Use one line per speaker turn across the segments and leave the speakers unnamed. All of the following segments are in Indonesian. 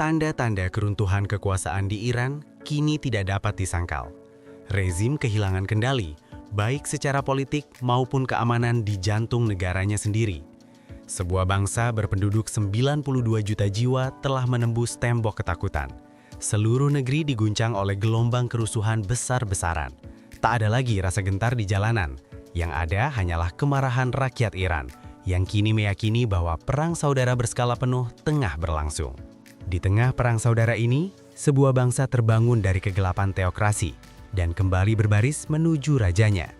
Tanda-tanda keruntuhan kekuasaan di Iran kini tidak dapat disangkal. Rezim kehilangan kendali, baik secara politik maupun keamanan di jantung negaranya sendiri. Sebuah bangsa berpenduduk 92 juta jiwa telah menembus tembok ketakutan. Seluruh negeri diguncang oleh gelombang kerusuhan besar-besaran. Tak ada lagi rasa gentar di jalanan. Yang ada hanyalah kemarahan rakyat Iran, yang kini meyakini bahwa perang saudara berskala penuh tengah berlangsung. Di tengah perang saudara ini, sebuah bangsa terbangun dari kegelapan teokrasi dan kembali berbaris menuju rajanya.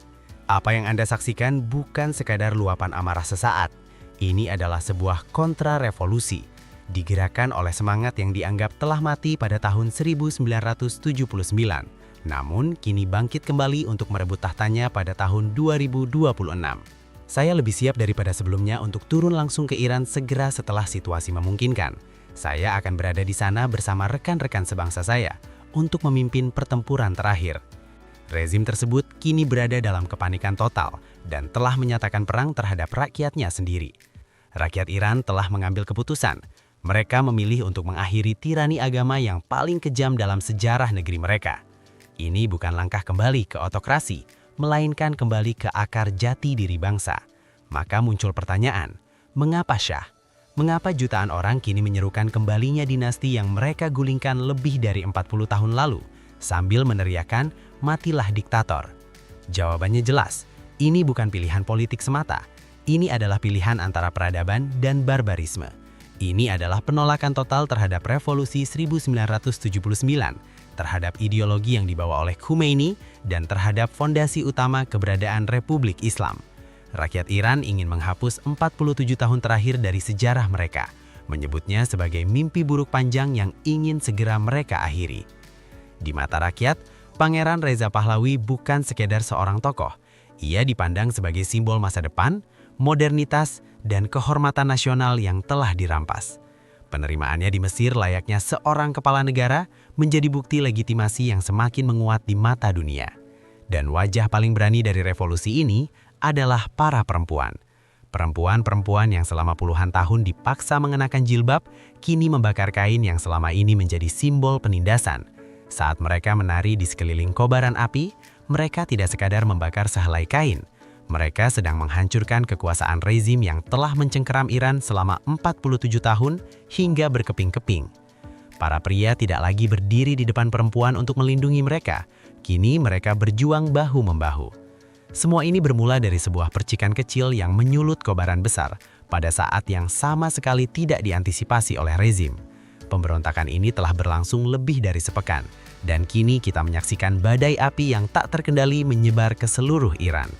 Apa yang Anda saksikan bukan sekadar luapan amarah sesaat. Ini adalah sebuah kontra-revolusi, digerakkan oleh semangat yang dianggap telah mati pada tahun 1979, namun kini bangkit kembali untuk merebut tahtanya pada tahun 2026. Saya lebih siap daripada sebelumnya untuk turun langsung ke Iran segera setelah situasi memungkinkan. Saya akan berada di sana bersama rekan-rekan sebangsa saya untuk memimpin pertempuran terakhir. Rezim tersebut kini berada dalam kepanikan total dan telah menyatakan perang terhadap rakyatnya sendiri. Rakyat Iran telah mengambil keputusan. Mereka memilih untuk mengakhiri tirani agama yang paling kejam dalam sejarah negeri mereka. Ini bukan langkah kembali ke otokrasi, melainkan kembali ke akar jati diri bangsa. Maka muncul pertanyaan, mengapa Syah? Mengapa jutaan orang kini menyerukan kembalinya dinasti yang mereka gulingkan lebih dari 40 tahun lalu, sambil meneriakan, matilah diktator? Jawabannya jelas, ini bukan pilihan politik semata. Ini adalah pilihan antara peradaban dan barbarisme. Ini adalah penolakan total terhadap revolusi 1979, terhadap ideologi yang dibawa oleh Khomeini, dan terhadap fondasi utama keberadaan Republik Islam. Rakyat Iran ingin menghapus 47 tahun terakhir dari sejarah mereka, menyebutnya sebagai mimpi buruk panjang yang ingin segera mereka akhiri. Di mata rakyat, Pangeran Reza Pahlavi bukan sekedar seorang tokoh. Ia dipandang sebagai simbol masa depan, modernitas, dan kehormatan nasional yang telah dirampas. Penerimaannya di Mesir layaknya seorang kepala negara menjadi bukti legitimasi yang semakin menguat di mata dunia. Dan wajah paling berani dari revolusi ini adalah para perempuan. Perempuan-perempuan yang selama puluhan tahun dipaksa mengenakan jilbab, kini membakar kain yang selama ini menjadi simbol penindasan. Saat mereka menari di sekeliling kobaran api, mereka tidak sekadar membakar sehelai kain. Mereka sedang menghancurkan kekuasaan rezim yang telah mencengkeram Iran selama 47 tahun hingga berkeping-keping. Para pria tidak lagi berdiri di depan perempuan untuk melindungi mereka. Kini mereka berjuang bahu-membahu. Semua ini bermula dari sebuah percikan kecil yang menyulut kobaran besar pada saat yang sama sekali tidak diantisipasi oleh rezim. Pemberontakan ini telah berlangsung lebih dari sepekan, dan kini kita menyaksikan badai api yang tak terkendali menyebar ke seluruh Iran.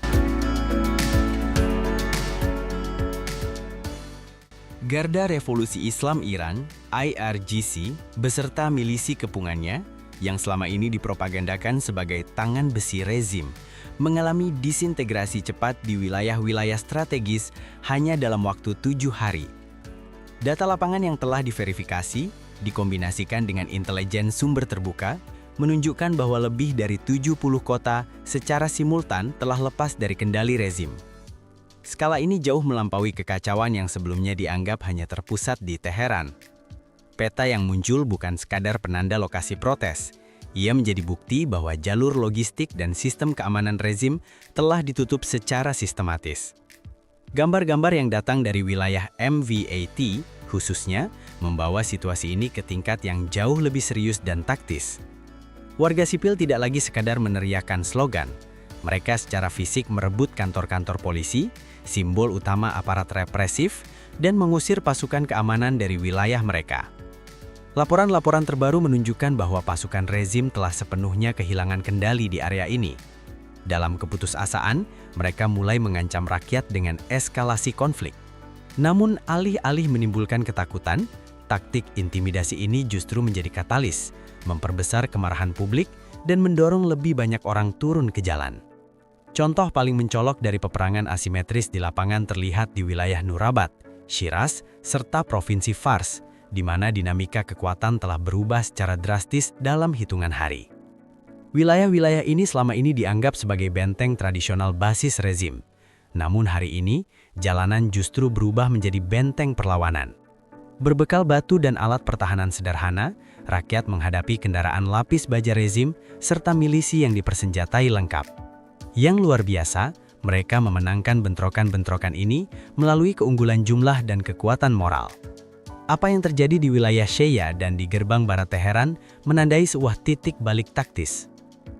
Garda Revolusi Islam Iran, IRGC, beserta milisi kepungannya, yang selama ini dipropagandakan sebagai tangan besi rezim, mengalami disintegrasi cepat di wilayah-wilayah strategis hanya dalam waktu 7 hari. Data lapangan yang telah diverifikasi, dikombinasikan dengan intelijen sumber terbuka, menunjukkan bahwa lebih dari 70 kota secara simultan telah lepas dari kendali rezim. Skala ini jauh melampaui kekacauan yang sebelumnya dianggap hanya terpusat di Teheran. Peta yang muncul bukan sekadar penanda lokasi protes. Ia menjadi bukti bahwa jalur logistik dan sistem keamanan rezim telah ditutup secara sistematis. Gambar-gambar yang datang dari wilayah MVAT, khususnya, membawa situasi ini ke tingkat yang jauh lebih serius dan taktis. Warga sipil tidak lagi sekadar meneriakan slogan. Mereka secara fisik merebut kantor-kantor polisi, simbol utama aparat represif, dan mengusir pasukan keamanan dari wilayah mereka. Laporan-laporan terbaru menunjukkan bahwa pasukan rezim telah sepenuhnya kehilangan kendali di area ini. Dalam keputusasaan, mereka mulai mengancam rakyat dengan eskalasi konflik. Namun, alih-alih menimbulkan ketakutan, taktik intimidasi ini justru menjadi katalis, memperbesar kemarahan publik, dan mendorong lebih banyak orang turun ke jalan. Contoh paling mencolok dari peperangan asimetris di lapangan terlihat di wilayah Nurabat, Shiraz, serta Provinsi Fars, di mana dinamika kekuatan telah berubah secara drastis dalam hitungan hari. Wilayah-wilayah ini selama ini dianggap sebagai benteng tradisional basis rezim. Namun hari ini, jalanan justru berubah menjadi benteng perlawanan. Berbekal batu dan alat pertahanan sederhana, rakyat menghadapi kendaraan lapis baja rezim serta milisi yang dipersenjatai lengkap. Yang luar biasa, mereka memenangkan bentrokan-bentrokan ini melalui keunggulan jumlah dan kekuatan moral. Apa yang terjadi di wilayah Sheyia dan di gerbang barat Teheran menandai sebuah titik balik taktis.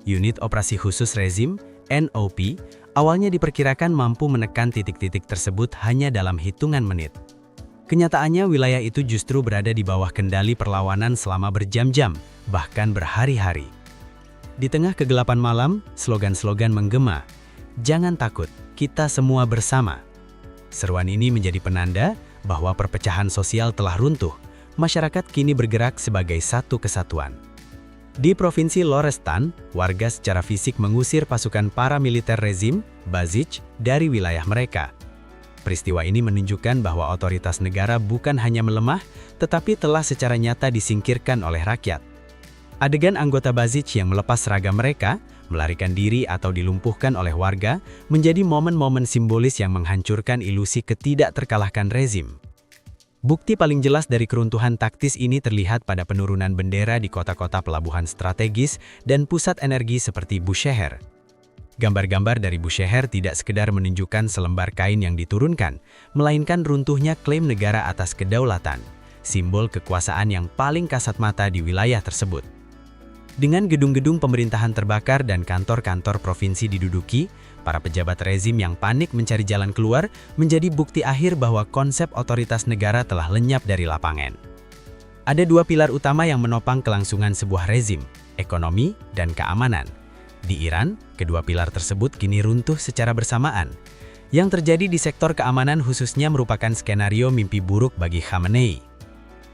Unit Operasi Khusus Rezim, NOP, awalnya diperkirakan mampu menekan titik-titik tersebut hanya dalam hitungan menit. Kenyataannya wilayah itu justru berada di bawah kendali perlawanan selama berjam-jam, bahkan berhari-hari. Di tengah kegelapan malam, slogan-slogan menggema, "Jangan takut, kita semua bersama." Seruan ini menjadi penanda bahwa perpecahan sosial telah runtuh, masyarakat kini bergerak sebagai satu kesatuan. Di Provinsi Lorestan, warga secara fisik mengusir pasukan paramiliter rezim, Basij, dari wilayah mereka. Peristiwa ini menunjukkan bahwa otoritas negara bukan hanya melemah, tetapi telah secara nyata disingkirkan oleh rakyat. Adegan anggota Basij yang melepas seragam mereka, melarikan diri atau dilumpuhkan oleh warga, menjadi momen-momen simbolis yang menghancurkan ilusi ketidakterkalahkan rezim. Bukti paling jelas dari keruntuhan taktis ini terlihat pada penurunan bendera di kota-kota pelabuhan strategis dan pusat energi seperti Bushehr. Gambar-gambar dari Bushehr tidak sekedar menunjukkan selembar kain yang diturunkan, melainkan runtuhnya klaim negara atas kedaulatan, simbol kekuasaan yang paling kasat mata di wilayah tersebut. Dengan gedung-gedung pemerintahan terbakar dan kantor-kantor provinsi diduduki, para pejabat rezim yang panik mencari jalan keluar menjadi bukti akhir bahwa konsep otoritas negara telah lenyap dari lapangan. Ada dua pilar utama yang menopang kelangsungan sebuah rezim, ekonomi dan keamanan. Di Iran, kedua pilar tersebut kini runtuh secara bersamaan. Yang terjadi di sektor keamanan khususnya merupakan skenario mimpi buruk bagi Khamenei.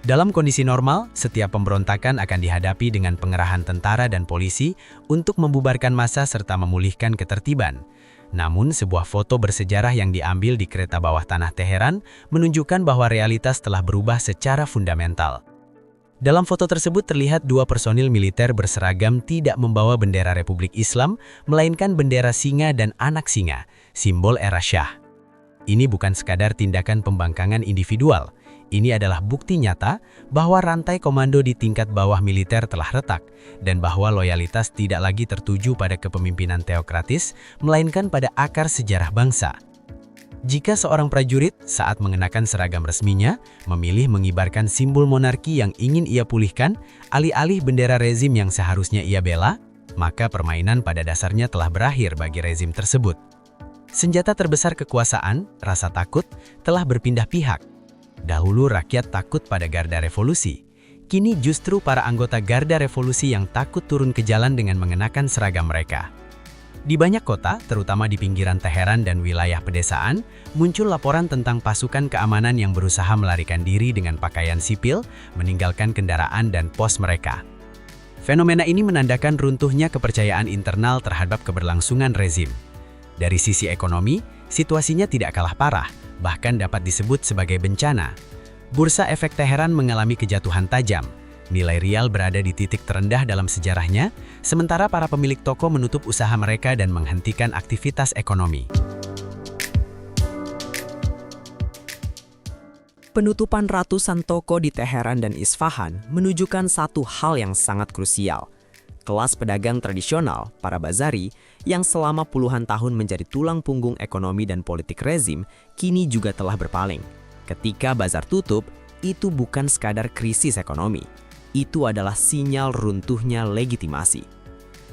Dalam kondisi normal, setiap pemberontakan akan dihadapi dengan pengerahan tentara dan polisi untuk membubarkan massa serta memulihkan ketertiban. Namun, sebuah foto bersejarah yang diambil di kereta bawah tanah Teheran menunjukkan bahwa realitas telah berubah secara fundamental. Dalam foto tersebut terlihat dua personil militer berseragam tidak membawa bendera Republik Islam, melainkan bendera singa dan anak singa, simbol era Shah. Ini bukan sekadar tindakan pembangkangan individual. Ini adalah bukti nyata bahwa rantai komando di tingkat bawah militer telah retak dan bahwa loyalitas tidak lagi tertuju pada kepemimpinan teokratis, melainkan pada akar sejarah bangsa. Jika seorang prajurit saat mengenakan seragam resminya memilih mengibarkan simbol monarki yang ingin ia pulihkan, alih-alih bendera rezim yang seharusnya ia bela, maka permainan pada dasarnya telah berakhir bagi rezim tersebut. Senjata terbesar kekuasaan, rasa takut, telah berpindah pihak. Dahulu rakyat takut pada Garda Revolusi. Kini justru para anggota Garda Revolusi yang takut turun ke jalan dengan mengenakan seragam mereka. Di banyak kota, terutama di pinggiran Teheran dan wilayah pedesaan, muncul laporan tentang pasukan keamanan yang berusaha melarikan diri dengan pakaian sipil, meninggalkan kendaraan dan pos mereka. Fenomena ini menandakan runtuhnya kepercayaan internal terhadap keberlangsungan rezim. Dari sisi ekonomi, situasinya tidak kalah parah, bahkan dapat disebut sebagai bencana. Bursa Efek Teheran mengalami kejatuhan tajam. Nilai rial berada di titik terendah dalam sejarahnya, sementara para pemilik toko menutup usaha mereka dan menghentikan aktivitas ekonomi.
Penutupan ratusan toko di Teheran dan Isfahan menunjukkan satu hal yang sangat krusial. Kelas pedagang tradisional, para bazari, yang selama puluhan tahun menjadi tulang punggung ekonomi dan politik rezim, kini juga telah berpaling. Ketika bazar tutup, itu bukan sekadar krisis ekonomi. Itu adalah sinyal runtuhnya legitimasi.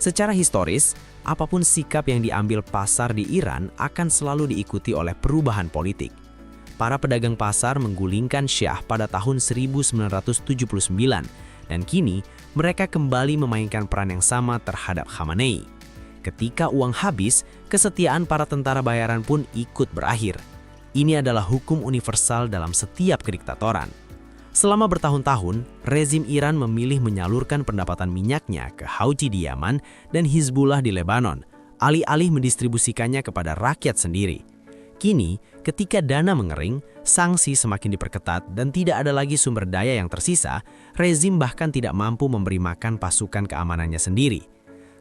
Secara historis, apapun sikap yang diambil pasar di Iran akan selalu diikuti oleh perubahan politik. Para pedagang pasar menggulingkan Shah pada tahun 1979, dan kini mereka kembali memainkan peran yang sama terhadap Khamenei. Ketika uang habis, kesetiaan para tentara bayaran pun ikut berakhir. Ini adalah hukum universal dalam setiap kediktatoran. Selama bertahun-tahun, rezim Iran memilih menyalurkan pendapatan minyaknya ke Houthi di Yaman dan Hizbullah di Lebanon, alih-alih mendistribusikannya kepada rakyat sendiri. Kini, ketika dana mengering, sanksi semakin diperketat dan tidak ada lagi sumber daya yang tersisa, rezim bahkan tidak mampu memberi makan pasukan keamanannya sendiri.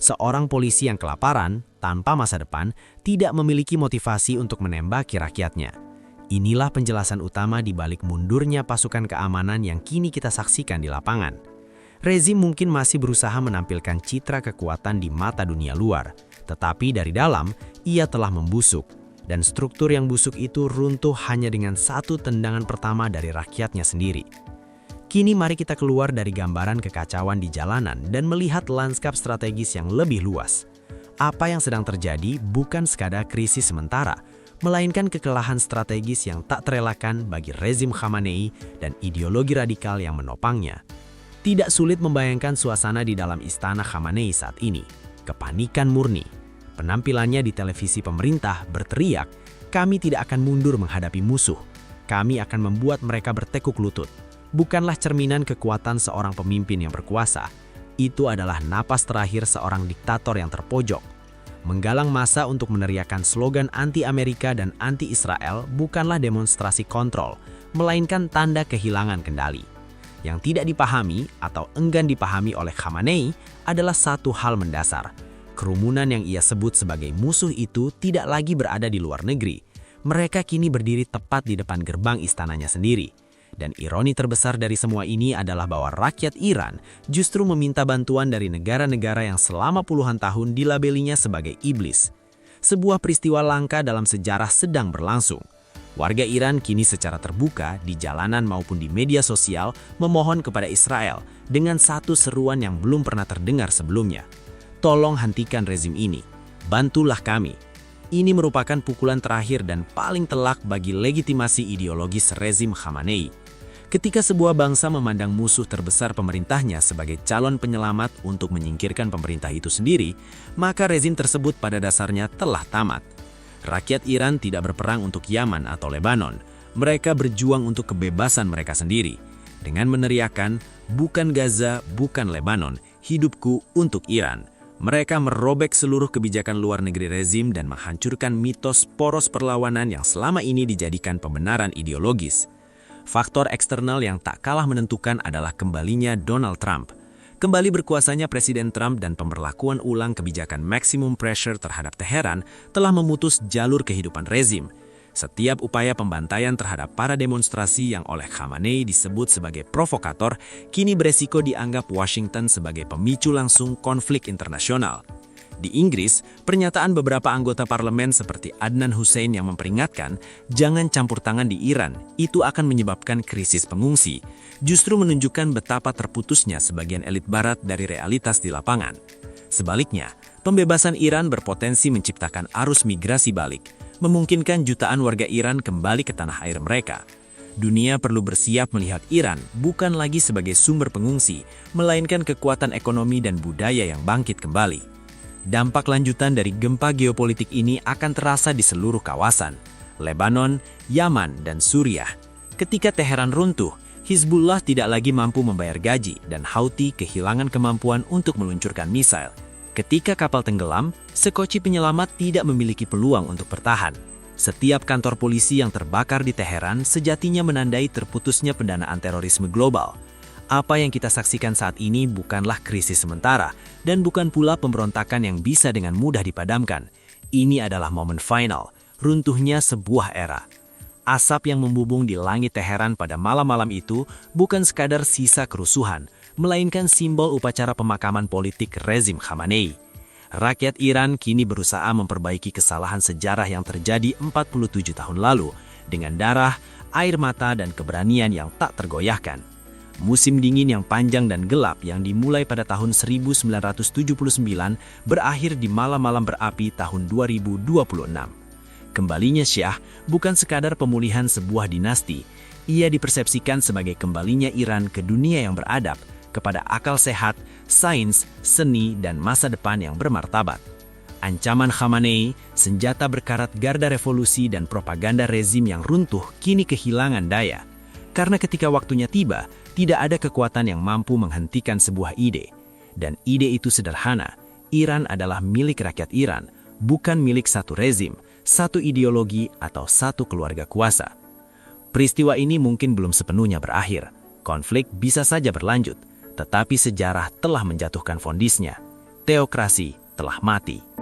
Seorang polisi yang kelaparan, tanpa masa depan, tidak memiliki motivasi untuk menembaki rakyatnya. Inilah penjelasan utama di balik mundurnya pasukan keamanan yang kini kita saksikan di lapangan. Rezim mungkin masih berusaha menampilkan citra kekuatan di mata dunia luar, tetapi dari dalam, ia telah membusuk. Dan struktur yang busuk itu runtuh hanya dengan satu tendangan pertama dari rakyatnya sendiri. Kini mari kita keluar dari gambaran kekacauan di jalanan dan melihat lanskap strategis yang lebih luas. Apa yang sedang terjadi bukan sekadar krisis sementara, melainkan kekalahan strategis yang tak terelakkan bagi rezim Khamenei dan ideologi radikal yang menopangnya. Tidak sulit membayangkan suasana di dalam istana Khamenei saat ini. Kepanikan murni. Penampilannya di televisi pemerintah berteriak, "Kami tidak akan mundur menghadapi musuh. Kami akan membuat mereka bertekuk lutut." Bukanlah cerminan kekuatan seorang pemimpin yang berkuasa. Itu adalah napas terakhir seorang diktator yang terpojok. Menggalang massa untuk meneriakkan slogan anti-Amerika dan anti-Israel bukanlah demonstrasi kontrol, melainkan tanda kehilangan kendali. Yang tidak dipahami atau enggan dipahami oleh Khamenei adalah satu hal mendasar. Kerumunan yang ia sebut sebagai musuh itu tidak lagi berada di luar negeri. Mereka kini berdiri tepat di depan gerbang istananya sendiri. Dan ironi terbesar dari semua ini adalah bahwa rakyat Iran justru meminta bantuan dari negara-negara yang selama puluhan tahun dilabelinya sebagai iblis. Sebuah peristiwa langka dalam sejarah sedang berlangsung. Warga Iran kini secara terbuka di jalanan maupun di media sosial memohon kepada Israel dengan satu seruan yang belum pernah terdengar sebelumnya. Tolong hentikan rezim ini, bantulah kami. Ini merupakan pukulan terakhir dan paling telak bagi legitimasi ideologis rezim Khamenei. Ketika sebuah bangsa memandang musuh terbesar pemerintahnya sebagai calon penyelamat untuk menyingkirkan pemerintah itu sendiri, maka rezim tersebut pada dasarnya telah tamat. Rakyat Iran tidak berperang untuk Yaman atau Lebanon. Mereka berjuang untuk kebebasan mereka sendiri. Dengan meneriakkan, "Bukan Gaza, bukan Lebanon, hidupku untuk Iran." Mereka merobek seluruh kebijakan luar negeri rezim dan menghancurkan mitos poros perlawanan yang selama ini dijadikan pembenaran ideologis. Faktor eksternal yang tak kalah menentukan adalah kembalinya Donald Trump. Kembali berkuasanya Presiden Trump dan pemberlakuan ulang kebijakan maximum pressure terhadap Teheran telah memutus jalur kehidupan rezim. Setiap upaya pembantaian terhadap para demonstrasi yang oleh Khamenei disebut sebagai provokator, kini beresiko dianggap Washington sebagai pemicu langsung konflik internasional. Di Inggris, pernyataan beberapa anggota parlemen seperti Adnan Hussein yang memperingatkan, jangan campur tangan di Iran, itu akan menyebabkan krisis pengungsi, justru menunjukkan betapa terputusnya sebagian elit barat dari realitas di lapangan. Sebaliknya, pembebasan Iran berpotensi menciptakan arus migrasi balik, memungkinkan jutaan warga Iran kembali ke tanah air mereka. Dunia perlu bersiap melihat Iran bukan lagi sebagai sumber pengungsi, melainkan kekuatan ekonomi dan budaya yang bangkit kembali. Dampak lanjutan dari gempa geopolitik ini akan terasa di seluruh kawasan, Lebanon, Yaman, dan Suriah. Ketika Teheran runtuh, Hizbullah tidak lagi mampu membayar gaji dan Houthi kehilangan kemampuan untuk meluncurkan misail. Ketika kapal tenggelam, sekoci penyelamat tidak memiliki peluang untuk bertahan. Setiap kantor polisi yang terbakar di Teheran sejatinya menandai terputusnya pendanaan terorisme global. Apa yang kita saksikan saat ini bukanlah krisis sementara, dan bukan pula pemberontakan yang bisa dengan mudah dipadamkan. Ini adalah momen final, runtuhnya sebuah era. Asap yang membubung di langit Teheran pada malam-malam itu bukan sekadar sisa kerusuhan, melainkan simbol upacara pemakaman politik rezim Khamenei. Rakyat Iran kini berusaha memperbaiki kesalahan sejarah yang terjadi 47 tahun lalu dengan darah, air mata, dan keberanian yang tak tergoyahkan. Musim dingin yang panjang dan gelap yang dimulai pada tahun 1979 berakhir di malam-malam berapi tahun 2026. Kembalinya Syah bukan sekadar pemulihan sebuah dinasti, ia dipersepsikan sebagai kembalinya Iran ke dunia yang beradab, kepada akal sehat, sains, seni, dan masa depan yang bermartabat. Ancaman Khamenei, senjata berkarat garda revolusi dan propaganda rezim yang runtuh kini kehilangan daya. Karena ketika waktunya tiba, tidak ada kekuatan yang mampu menghentikan sebuah ide. Dan ide itu sederhana, Iran adalah milik rakyat Iran, bukan milik satu rezim, satu ideologi, atau satu keluarga kuasa. Peristiwa ini mungkin belum sepenuhnya berakhir. Konflik bisa saja berlanjut, tetapi sejarah telah menjatuhkan fondisnya. Teokrasi telah mati.